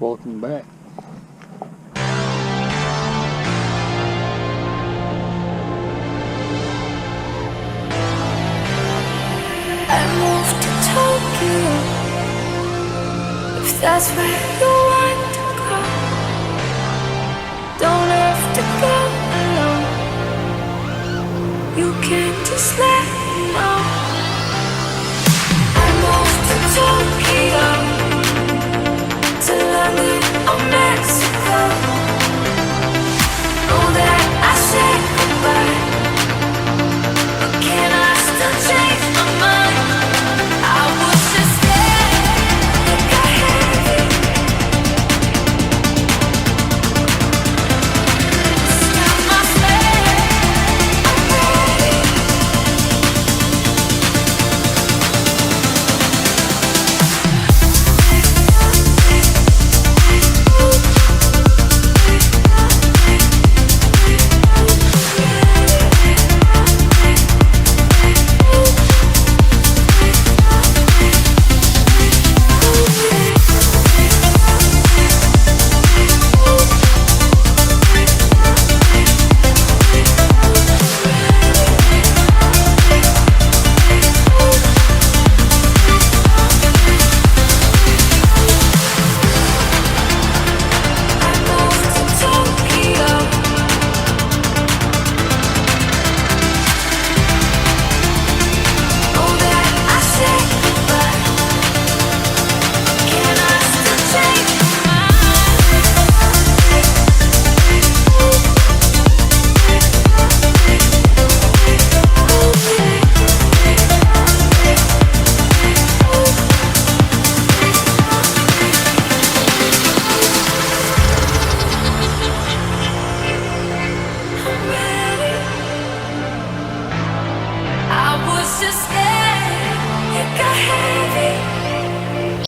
welcome back. I moved to Tokyo, if that's where you want to go. Don't have to go alone, you can just let me know.